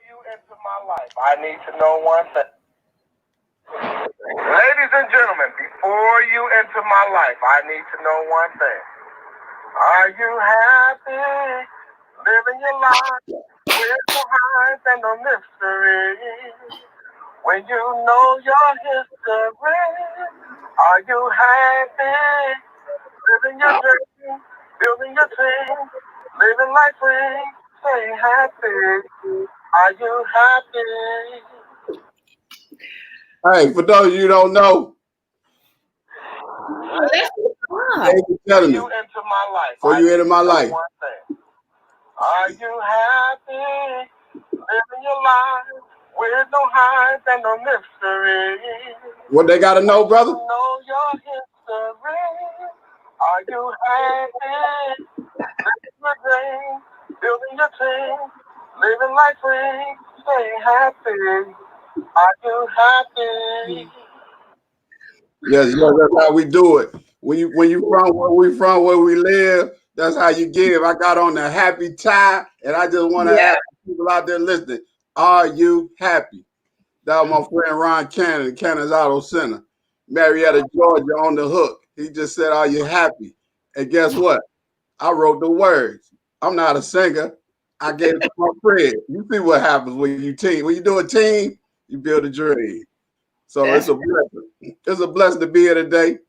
you enter my life, I need to know one thing. Ladies and gentlemen, before you enter my life, I need to know one thing. Are you happy living your life with no highs and no mystery? When you know your history, are you happy living your dream, building your team, living life free? Say happy. Are you happy? Hey, for those of you who don't know, ladies and gentlemen, you enter my life. Before you enter my life, are you happy living your life with no highs and no mystery? What they gotta know, brother? Know your history. Are you happy living your dream, building your team, living life free? Stay happy. Are you happy? Yes, that's how we do it. When you from where we from, where we live, that's how you give. I got on the happy tie, and I just want to ask people out there listening: are you happy? That was my friend Ron Cannon, Cannon's Auto Center, Marietta, Georgia, on the hook. He just said, "Are you happy?" And guess what? I wrote the words. I'm not a singer. I gave it to my friend. You see what happens when you team. When you do a team, you build a dream. So it's a blessing. It's a blessing to be here today.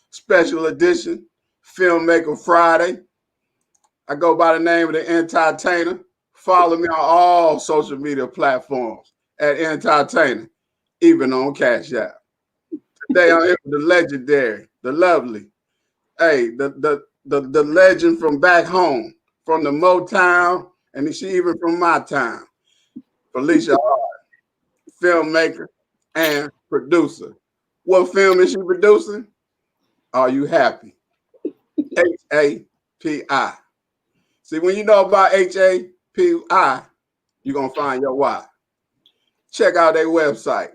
Special edition, Filmmaker Friday. I go by the name of the Entertainer. Follow me on all social media platforms at Entertainer, even on Cash App. Today I'm here with the legendary, the lovely, hey, the legend from back home, from the Motown, and she even from my town, Felicia Harden, filmmaker and producer. What film is she producing? Are you happy? HAPI. See, when you know about HAPI, you're going to find your why. Check out their website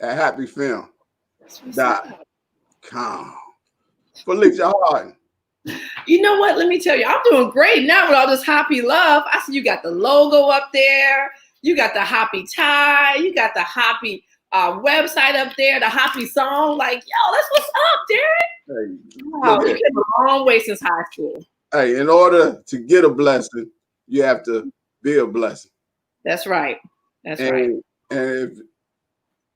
at happyfilm.com. Felicia Harden. You know what? Let me tell you, I'm doing great now with all this HAPI love. I see you got the logo up there. You got the HAPI tie. You got the HAPI website up there, the HAPI song. Like, yo, that's what's up, Derrick. Hey, wow, you came a long way since high school. Hey, in order to get a blessing, you have to be a blessing. That's right. That's right. And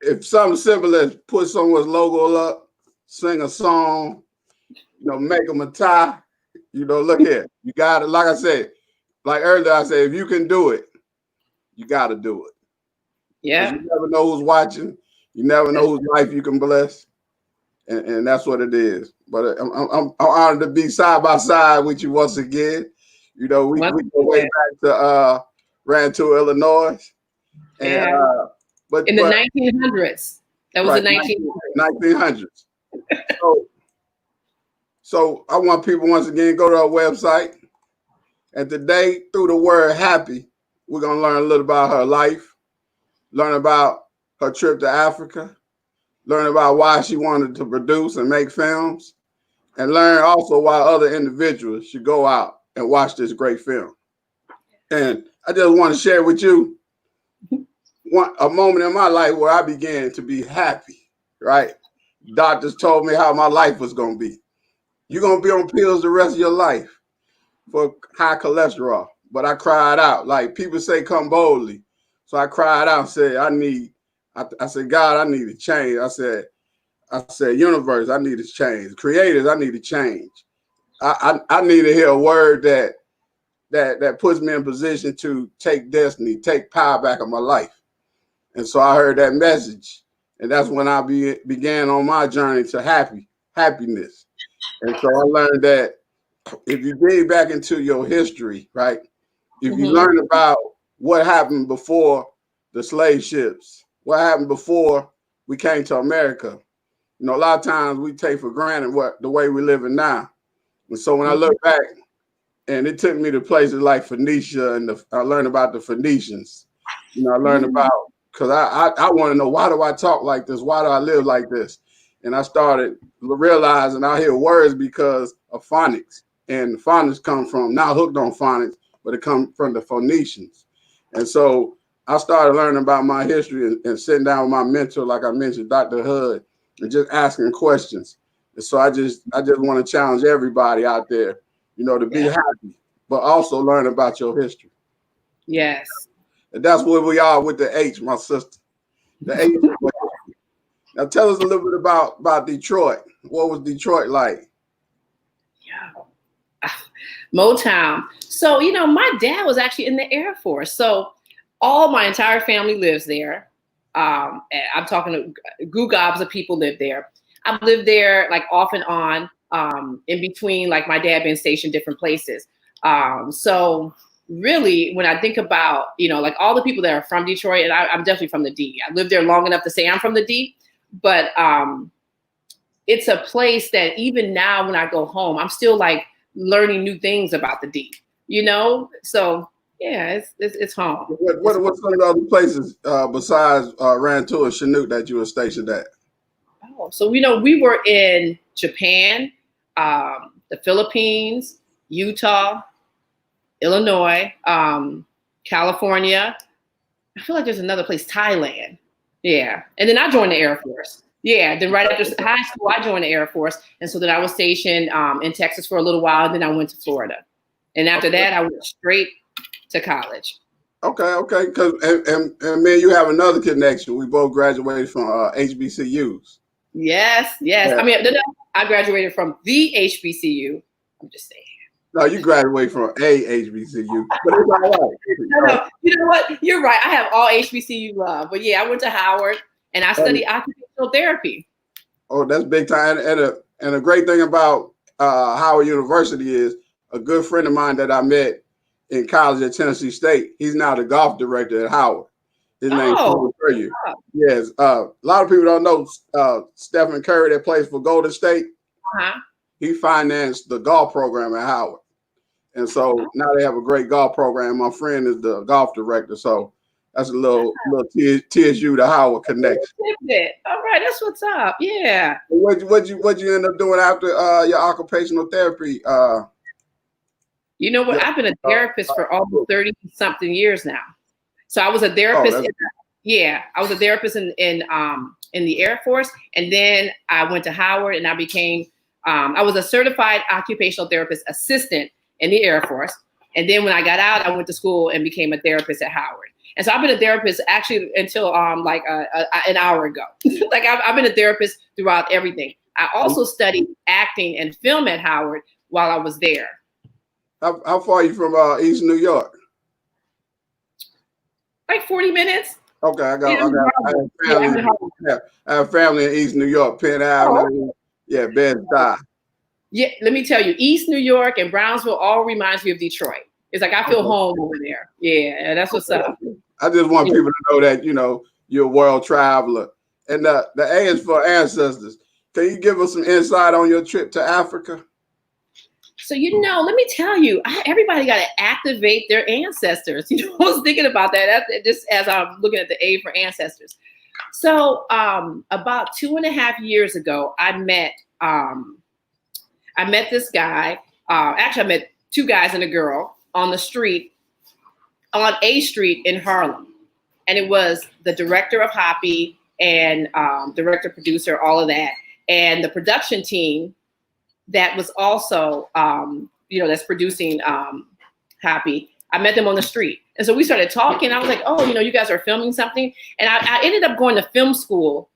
if something simple as put someone's logo up, sing a song, make them a tie, look here. You got it. Like I said, like earlier, I said, if you can do it, you got to do it. Yeah. You never know who's watching. You never know whose life you can bless. And that's what it is. But I'm honored to be side by side with you once again. We go way back to Rantoul, Illinois. And, but in the 1900s. That was the 1900s. So I want people once again go to our website. And today, through the word happy, we're going to learn a little about her life, learn about her trip to Africa, learn about why she wanted to produce and make films, and learn also why other individuals should go out and watch this great film. And I just want to share with you a moment in my life where I began to be happy, right? Doctors told me how my life was going to be. You're going to be on pills the rest of your life for high cholesterol. But I cried out. Like people say, come boldly. So I cried out and said, I said, God, I need to change. I said, universe, I need to change. Creators, I need to change. I need to hear a word that puts me in position to take destiny, take power back of my life. And so I heard that message. And that's when I began on my journey to happiness. And so I learned that if you dig back into your history, right? If you learn about what happened before the slave ships, what happened before we came to America, a lot of times we take for granted the way we're living now. And so when I look back, and it took me to places like Phoenicia, and I learned about the Phoenicians. I learned about, because I want to know, why do I talk like this? Why do I live like this? And I started realizing I hear words because of phonics. And phonics come from, not hooked on phonics, but it comes from the Phoenicians. And so I started learning about my history and sitting down with my mentor, like I mentioned, Dr. Hood, and just asking questions. And so I just want to challenge everybody out there, to be happy, but also learn about your history. Yes. And that's where we are with the H, my sister. The H. Now tell us a little bit about Detroit. What was Detroit like? Yeah. Motown. So, my dad was actually in the Air Force. So my entire family lives there. I'm talking goo gobs of people live there. I've lived there like off and on, in between like my dad being stationed different places. So really when I think about, like all the people that are from Detroit, and I'm definitely from the D. I lived there long enough to say I'm from the D, but it's a place that even now when I go home, I'm still like learning new things about the D, So yeah, it's home. What some of the other places besides Rantoul and Chinook that you were stationed at? Oh, so we were in Japan, the Philippines, Utah, Illinois, California. I feel like there's another place, Thailand. Yeah, and then I joined the Air Force. Yeah, then right after high school, I joined the Air Force, and so then I was stationed in Texas for a little while, and then I went to Florida, and after that, I went straight to college. Okay. Because and me and you have another connection. We both graduated from HBCUs. Yes. Yeah. I mean, I graduated from the HBCU. I'm just saying. No, you graduated from a HBCU, but it's all right. No, you know what? You're right. I have all HBCU love, but yeah, I went to Howard and I studied occupational therapy. Oh, that's big time. And a great thing about Howard University is a good friend of mine that I met in college at Tennessee State. He's now the golf director at Howard. His name's Stephen Curry. Yes. A lot of people don't know Stephen Curry that plays for Golden State. Uh-huh. He financed the golf program at Howard. And so now they have a great golf program. My friend is the golf director. So that's a little TSU to Howard connection. All right, that's what's up. Yeah. What'd you end up doing after your occupational therapy? You know what? I've been a therapist for almost 30-something years now. So I was a therapist. I was a therapist in the Air Force, and then I went to Howard, and I became I was a certified occupational therapist assistant in the Air Force. And then when I got out, I went to school and became a therapist at Howard. And so I've been a therapist actually until an hour ago. Like I've been a therapist throughout everything. I also studied acting and film at Howard while I was there. How far are you from East New York? Like 40 minutes. Okay, I have family in East New York, Penn Avenue. Yeah, Bed-Stuy. Yeah, let me tell you, East New York and Brownsville all reminds me of Detroit. It's like I feel home over there. Yeah, that's what's up. I just want people to know that, you're a world traveler. And the A is for ancestors. Can you give us some insight on your trip to Africa? So, let me tell you, everybody got to activate their ancestors. I was thinking about that just as I'm looking at the A for ancestors. So about 2.5 years ago, I met this guy. Actually, I met two guys and a girl on the street, on A Street in Harlem. And it was the director of HAPI and director, producer, all of that. And the production team that was also, that's producing HAPI. I met them on the street. And so we started talking. I was like, you guys are filming something. And I ended up going to film school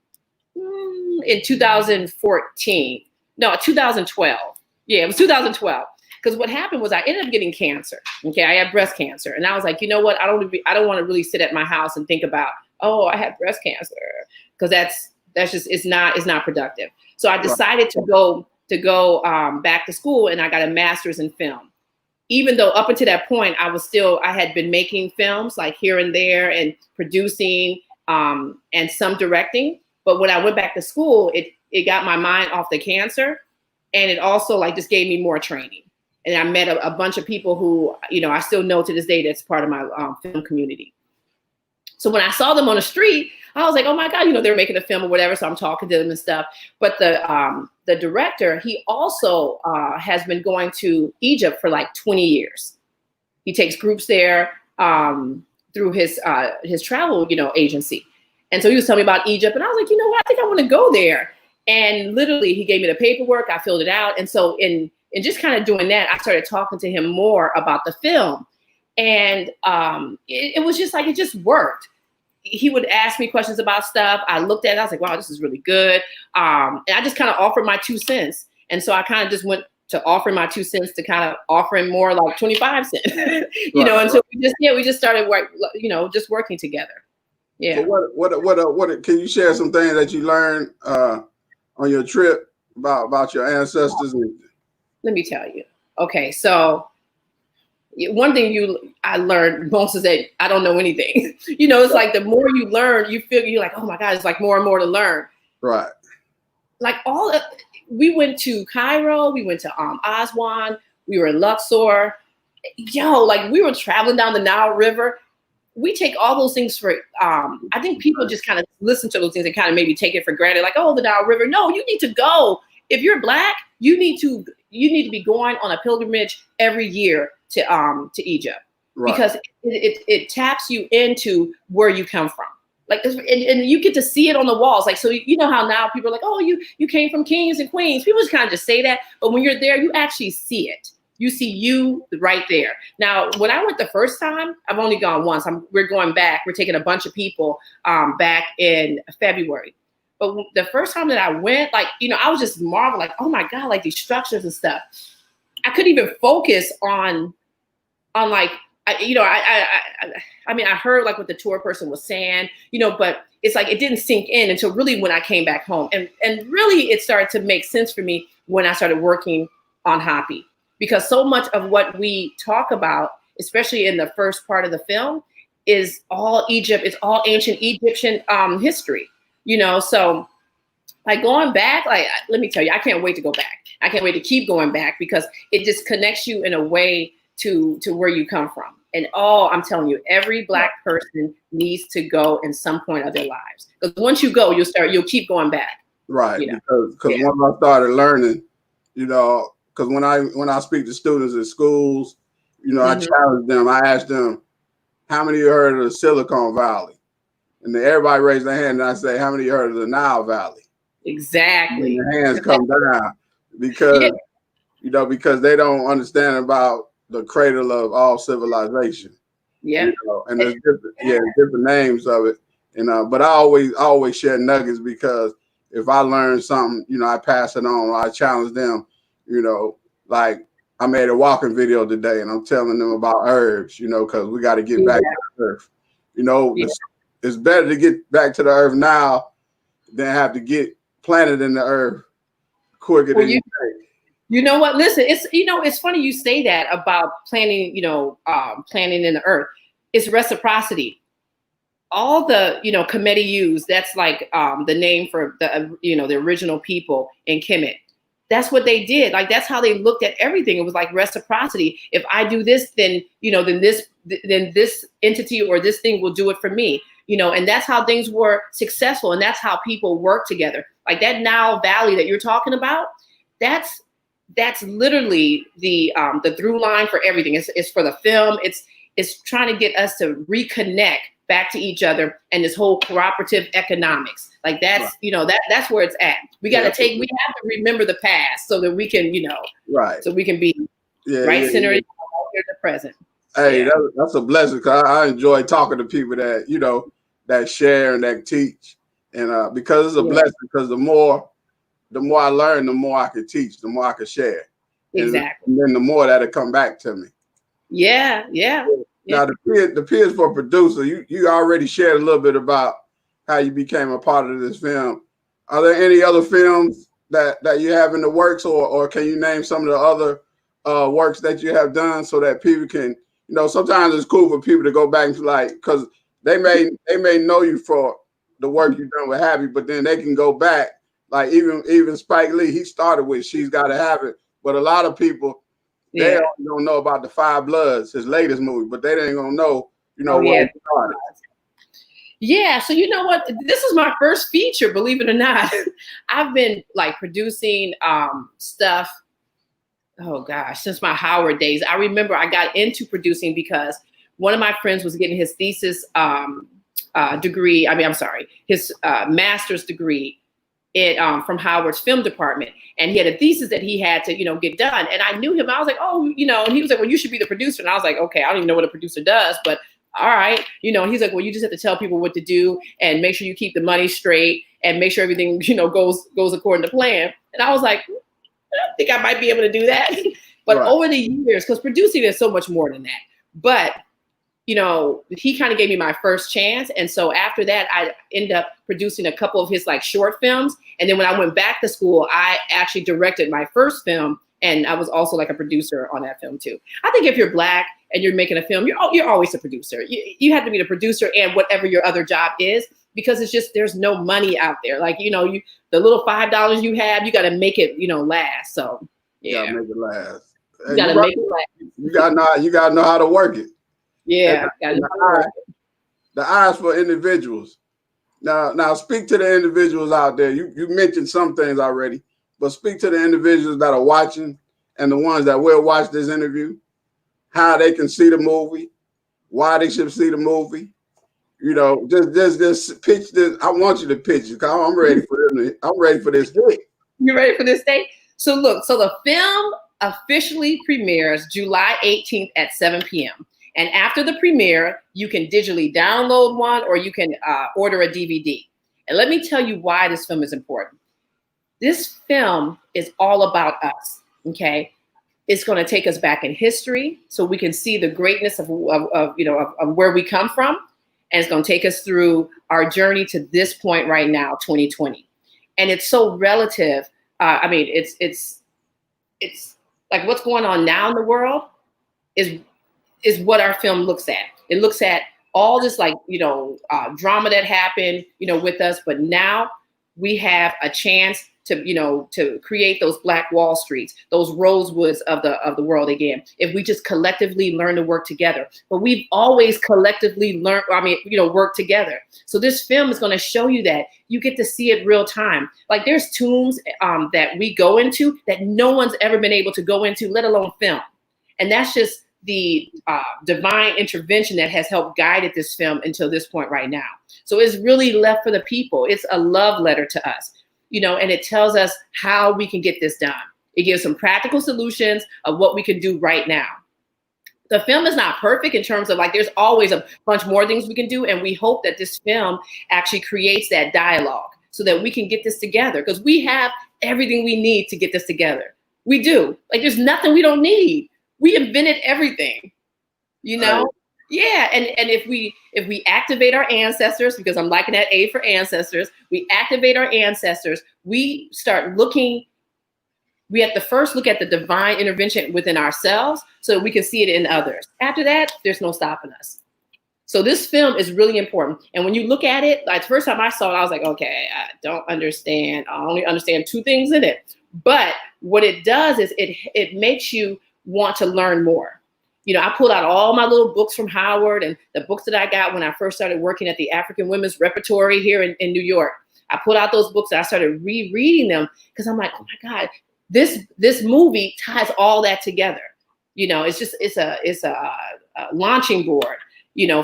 in 2014. No, 2012. Yeah, it was 2012. Because what happened was I ended up getting cancer. Okay, I had breast cancer. And I was like, you know what? I don't want to really sit at my house and think about, I had breast cancer. Because that's just, it's not productive. So I decided to go back to school, and I got a master's in film. Even though up until that point, I had been making films like here and there and producing and some directing. But when I went back to school, it got my mind off the cancer, and it also just gave me more training. And I met a bunch of people who, I still know to this day that's part of my film community. So when I saw them on the street, I was like, oh my God, they're making a film or whatever. So I'm talking to them and stuff. But the director, he also has been going to Egypt for 20 years. He takes groups there. through his travel, agency. And so he was telling me about Egypt, and I was like, you know what, I think I want to go there. And literally, he gave me the paperwork. I filled it out, and so in just kind of doing that, I started talking to him more about the film, and it was just like it just worked. He would ask me questions about stuff. I looked at it. I was like, wow, this is really good. And I just kind of offered my 2 cents. And so I kind of just went to offering my 2 cents to kind of offering more like 25 cents, and so we just started just working together. Yeah. So what can you share some things that you learned on your trip about your ancestors? Let me tell you. Okay. So one thing I learned most is that I don't know anything. It's like the more you learn, you feel you're like, oh my God, it's like more and more to learn. Right. Like we went to Cairo, we went to Aswan, we were in Luxor. Like we were traveling down the Nile River. We take all those things for, I think people just kind of listen to those things and kind of maybe take it for granted. Like, oh, the Nile River. No, you need to go. If you're Black, you need to be going on a pilgrimage every year to Egypt, right? Because it taps you into where you come from. Like, and you get to see it on the walls. Like, so how now people are like, oh, you came from kings and queens. People just kind of just say that. But when you're there, you actually see it. You see you right there. Now, when I went the first time, I've only gone once. We're going back. We're taking a bunch of people back in February. But the first time that I went, like, I was just marveling, like, oh my God, like these structures and stuff. I couldn't even focus on like, I mean, I heard like what the tour person was saying, but it's like it didn't sink in until really when I came back home. And really it started to make sense for me when I started working on HAPI. Because so much of what we talk about, especially in the first part of the film, is all Egypt. It's all ancient Egyptian history, So, like going back, like let me tell you, I can't wait to go back. I can't wait to keep going back because it just connects you in a way to where you come from. And I'm telling you, every Black person needs to go in some point of their lives. Because once you go, you'll keep going back. Right. Because once I started learning, because when I speak to students at schools, I challenge them. I ask them, how many of you heard of the Silicon Valley? And then everybody raised their hand, and I say, how many of you heard of the Nile Valley? Exactly. And their hands come down because because they don't understand about the cradle of all civilization. Yeah. And there's different names of it. But I always share nuggets because if I learn something, I pass it on, or I challenge them. Like I made a walking video today and I'm telling them about herbs, because we got to get back to the earth. It's better to get back to the earth now than have to get planted in the earth quicker than you think. You know what? Listen, it's funny you say that about planting, planting in the earth. It's reciprocity. All the, Kemet use, that's like the name for the, the original people in Kemet. That's what they did. Like, that's how they looked at everything. It was like reciprocity. If I do this, then, then this entity or this thing will do it for me, and that's how things were successful. And that's how people work together. Like that Nile Valley that you're talking about, that's literally the through line for everything. It's for the film. It's trying to get us to reconnect back to each other and this whole cooperative economics. Like that's, that's where it's at. We have to remember the past so that we can, right. So we can be centered in the present. Hey, that's a blessing because I enjoy talking to people that, that share and that teach. And because it's a blessing because the more I learn, the more I can teach, the more I can share. Exactly. And then the more that'll come back to me. Yeah. Now the Peers for Producer, you already shared a little bit about how you became a part of this film. Are there any other films that you have in the works, or can you name some of the other works that you have done so that people can, sometimes it's cool for people to go back and because they may know you for the work you've done with HAPI, but then they can go back. Like even Spike Lee, he started with She's Gotta Have It, but a lot of people they don't know about The Five Bloods, his latest movie, but they ain't gonna know, where he started. Yeah, so you know what? This is my first feature, believe it or not. I've been like producing stuff, oh gosh, since my Howard days. I remember I got into producing because one of my friends was getting his thesis degree. His master's degree from Howard's film department. And he had a thesis that he had to, get done. And I knew him. I was like, oh, and he was like, well, you should be the producer. And I was like, okay, I don't even know what a producer does, but all right. And he's like, well, you just have to tell people what to do and make sure you keep the money straight and make sure everything, goes according to plan. And I was like, I think I might be able to do that. But over the years, because producing is so much more than that. But he kind of gave me my first chance. And so after that, I ended up producing a couple of his like short films. And then when I went back to school, I actually directed my first film. And I was also like a producer on that film too. I think if you're Black and you're making a film, you're always a producer. You have to be the producer and whatever your other job is, because it's just, there's no money out there. Like, the little $5 you have, you got to make it, last. So yeah. You gotta make it last. You gotta make it last. You gotta know how to work it. Yeah, the eyes for individuals. Now speak to the individuals out there. You mentioned some things already, but speak to the individuals that are watching and the ones that will watch this interview, how they can see the movie, why they should see the movie. Just pitch this. I want you to pitch it because I'm ready for this. I'm ready for this hit. You ready for this day? So look, the film officially premieres July 18th at 7 p.m. And after the premiere, you can digitally download one or you can order a DVD. And let me tell you why this film is important. This film is all about us, okay? It's going to take us back in history so we can see the greatness of where we come from. And it's going to take us through our journey to this point right now, 2020. And it's so relative. It's like what's going on now in the world is what our film looks at. It looks at all this drama that happened, with us. But now we have a chance to create those Black Wall Streets, those Rosewoods of the world again, if we just collectively learn to work together. But we've always collectively worked together. So this film is going to show you that you get to see it real time. Like there's tombs that we go into that no one's ever been able to go into, let alone film. And that's just the divine intervention that has helped guide this film until this point right now. So it's really left for the people. It's a love letter to us, and it tells us how we can get this done. It gives some practical solutions of what we can do right now. The film is not perfect in terms of there's always a bunch more things we can do. And we hope that this film actually creates that dialogue so that we can get this together, because we have everything we need to get this together. We do. There's nothing we don't need. We invented everything, Right. Yeah. And if we activate our ancestors, because I'm liking that A for ancestors, we activate our ancestors, we start looking, we have to first look at the divine intervention within ourselves so that we can see it in others. After that, there's no stopping us. So this film is really important. And when you look at it, the first time I saw it, I was like, okay, I don't understand. I only understand two things in it. But what it does is it makes you want to learn more. I pulled out all my little books from Howard and the books that I got when I first started working at the African Women's Repertory here in New York. I pulled out those books and I started rereading them because I'm like, oh my God, this movie ties all that together. It's a launching board,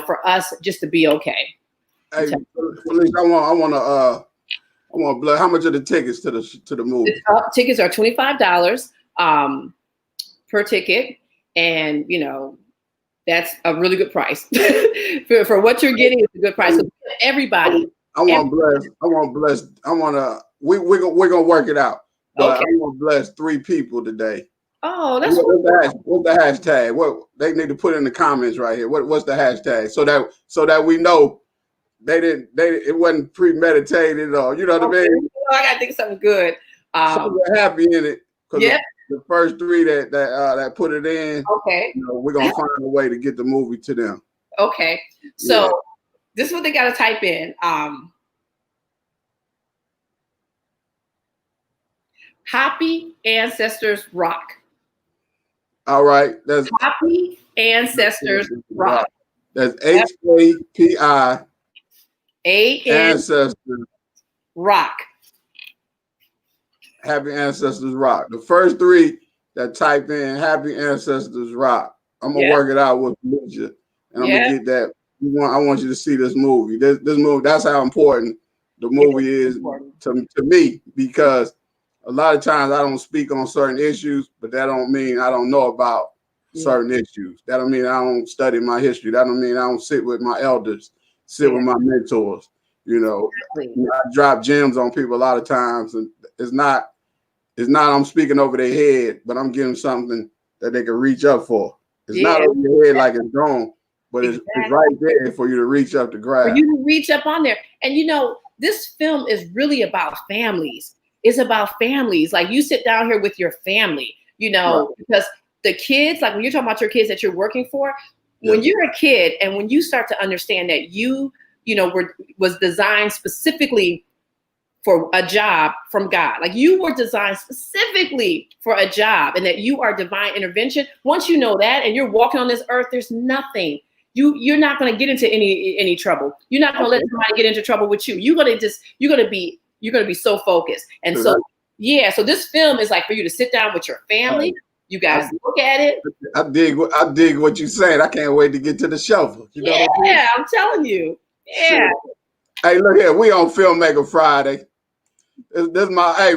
for us just to be okay. Hey, Felicia, I want to bless. How much are the tickets to the movie? Tickets are $25 per ticket. And, that's a really good price for what you're getting. It's a good price. So everybody. We're going to work it out. But Okay. I'm going to bless 3 people today. Oh, that's what's the hashtag? What they need to put in the comments right here. What's the hashtag? So that we know it wasn't premeditated or, what I mean? I got to think of something good. Something happy in it. Yeah. The first 3 that put it in, okay, we're gonna find a way to get the movie to them. Okay, so This is what they got to type in. HAPI Ancestors Rock. All right, that's HAPI Ancestors Rock. That's HAPI Ancestors Rock. Happy Ancestors Rock. The first 3 that type in Happy Ancestors Rock, I'm gonna work it out with Felicia, and I'm gonna get that. I want you to see this movie. This movie. That's how important the movie is to me, because a lot of times I don't speak on certain issues, but that don't mean I don't know about certain issues. That don't mean I don't study my history. That don't mean I don't sit with my elders, sit with my mentors. You know, I drop gems on people a lot of times, and it's not I'm speaking over their head, but I'm giving something that they can reach up for. It's not over your head like it's gone, but it's right there for you to reach up to grab. For you to reach up on there. And you know, this film is really about families. It's about families. Like, you sit down here with your family, you know, because the kids, like when you're talking about your kids that you're working for, when you're a kid and when you start to understand that you know, was designed specifically for a job from God. Like, you were designed specifically for a job, and that you are divine intervention. Once you know that and you're walking on this earth, there's nothing. You're not going to get into any trouble. You're not going to let somebody get into trouble with you. You're going to be so focused. And so this film is like for you to sit down with your family. You guys look at it. I dig what you're saying. I can't wait to get to the shovel. You know what I mean? I'm telling you. Yeah. Sure. Hey, look here. We on Filmmaker Friday. This is my hey,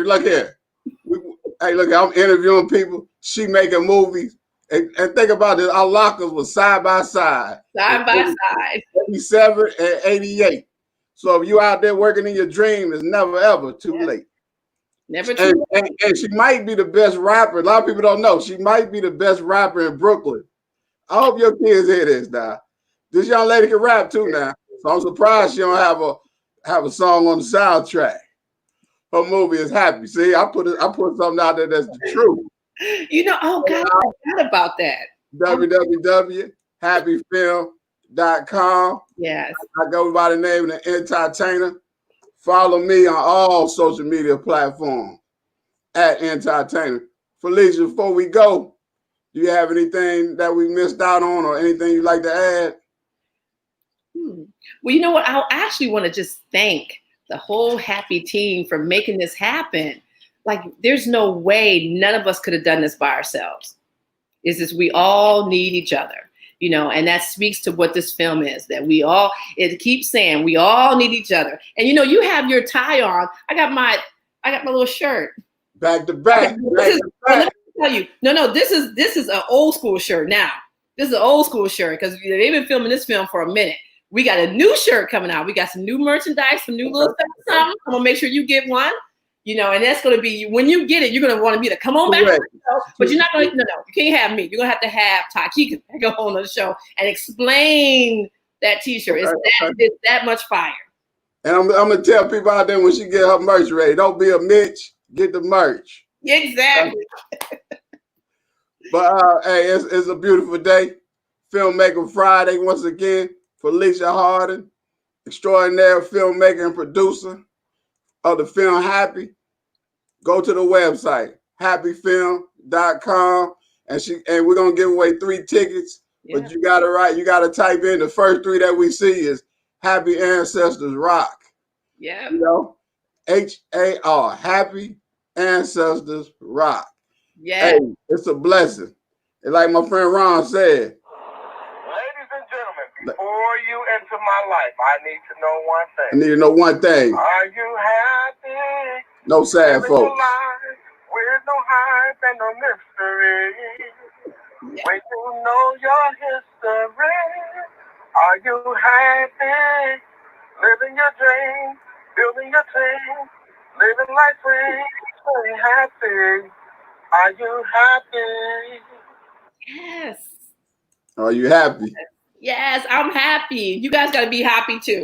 look here. Look, I'm interviewing people. She making movies. And think about this. Our lockers was side by side. Side by side. 87 and 88. So if you out there working in your dream, it's never ever too late. Never too late. And she might be the best rapper. A lot of people don't know. She might be the best rapper in Brooklyn. I hope your kids hear this now. This young lady can rap too now. So I'm surprised she don't have a song on the soundtrack. Her movie is HAPI. See, I put something out there that's the truth. You know, oh God, I forgot about that. www.hapifilm.com. Yes. I go by the name of the Entertainer. Follow me on all social media platforms at Entertainer. Felicia, before we go, do you have anything that we missed out on or anything you'd like to add? Well, you know what? I actually want to just thank the whole HAPI team for making this happen. Like, there's no way none of us could have done this by ourselves. It's just, we all need each other, you know, and that speaks to what this film is, that it keeps saying we all need each other. And, you know, you have your tie on. I got my little shirt. Back to back. Let me tell you, no, this is an old school shirt now. This is an old school shirt because they've been filming this film for a minute. We got a new shirt coming out. We got some new merchandise, some new little stuff. I'm gonna make sure you get one. You know, and that's gonna be, when you get it, you're gonna want to be to come on back. Right. But you're not gonna, no, you can't have me. You're gonna have to have Taki go on the show and explain that T-shirt. It's that much fire. And I'm gonna tell people out there, when she get her merch ready, don't be a Mitch. Get the merch. Exactly. But hey, it's a beautiful day. Filmmaker Friday once again. Felicia Harden, extraordinary filmmaker and producer of the film HAPI. Go to the website, hapifilm.com, and we're gonna give away 3 tickets. Yeah. But you gotta type in the first 3 that we see is Happy Ancestors Rock. Yeah. You know, HAR, Happy Ancestors Rock. Yeah. Hey, it's a blessing. And like my friend Ron said, before you enter my life, I need to know one thing. I need to know one thing. Are you happy? No sad folks. With no hype and no mystery. Yeah. When you know your history, are you happy? Living your dream, building your team, living life free. Stay happy. Are you happy? Yes. Are you happy? Yes, I'm happy. You guys got to be happy too.